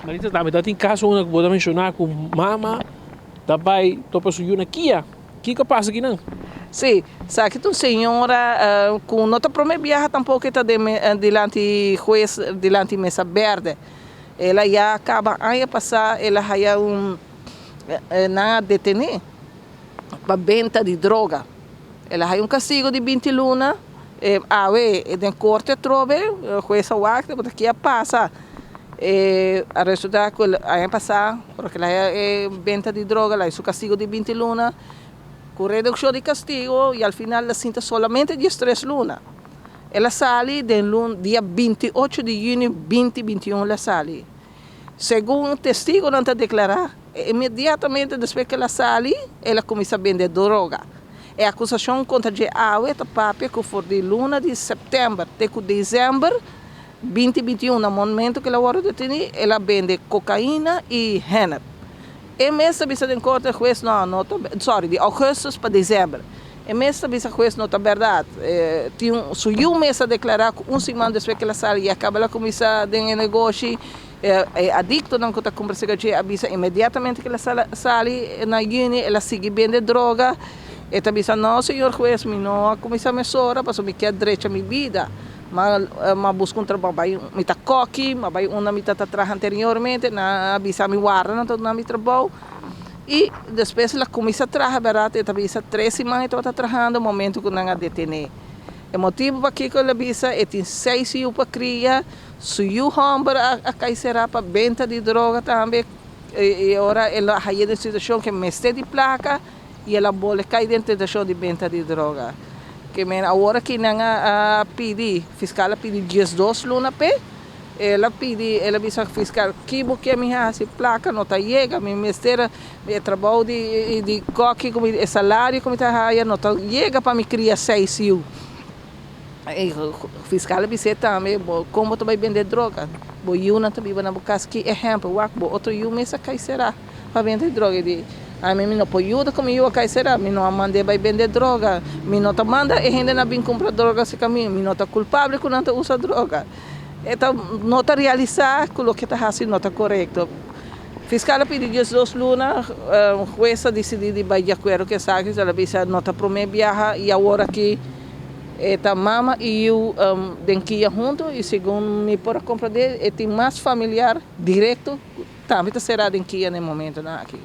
Marita, dati em caso una que mencionar com mama, também topa suyo na Kia. Que passa aqui não? Sim, sabe que senhora com nota primeira viaja tampouco está delante juiz delante mesa verde. Ela já acaba aí passar, ela já na detener para venda de droga. Ela tem castigo de 20 lunas. Den corte trove, juiz o acta, porque aqui passa. A resultado que aí passar, porque ela é venda de droga, ela é o castigo de 20 lunas. Com redução de castigo e ao final ela sinta somente 13 lunas. Ela sai dia 28 de junho de 2021 ela sai. Segundo o testigo não está declarar, imediatamente depois que ela sai, ela começa a vender droga. A acusação contra a outra papel que foi de luna de setembro até dezembro 2021, no momento que ela era detenida, ela vende cocaína e hennep. E mesmo bisa den corte juiz não de agosto para dezembro. E mesmo bisa juiz não tá verdade. Suiu mesmo a declarar que semana depois que ela sai e acaba ela começar a negócio, adicto não está conversando com avisa imediatamente que ela sai na Uni, ela sigue vende droga. E também não, senhor juiz, me não começa a mesora, para me quer direito a minha vida. Mas busco um trabalho, me tá coque, mas vai uma me tá trabalhando anteriormente, na avisa me guarda, não tô na me trabalho. E depois ela começa a trabalhar, verdade, e também 3 semanas estou trabalhando, no momento que não a detener. O motivo para que ela avisa é tem 6 anos para criar, se o homem a cair será para venda de droga também, e agora ela aí de situação que me está de placa e ela pode cair dentro da situação de venda de droga. Que agora que não pedi, fiscal pedi 12 lunas pe, ela disse fiscal que porque minha placa não está chega, minha mestra trabalho de coque como salário como está aí não está chega para me criar 6 anos. Fiscal disse também como tu vai vender droga, bo eu não também vai na casa que exemplo, outro eu mesmo cai será para vender droga a mim não pode ajudar como eu a será, me não mandei vai vender droga, me não tá manda e ainda não vem comprar droga se caminho, me não tá culpável que não tá usa droga. Então não tá realizar que o que tá fazendo não tá correto. Fiscal pediu 12 lunas, jueza decidiu de vai de acordo que sabe, ela disse não tá primeiro viaja e agora que tá mama e eu denquia junto e segundo me por comprar dele, tem mais familiar direto, também será denquia no momento aqui.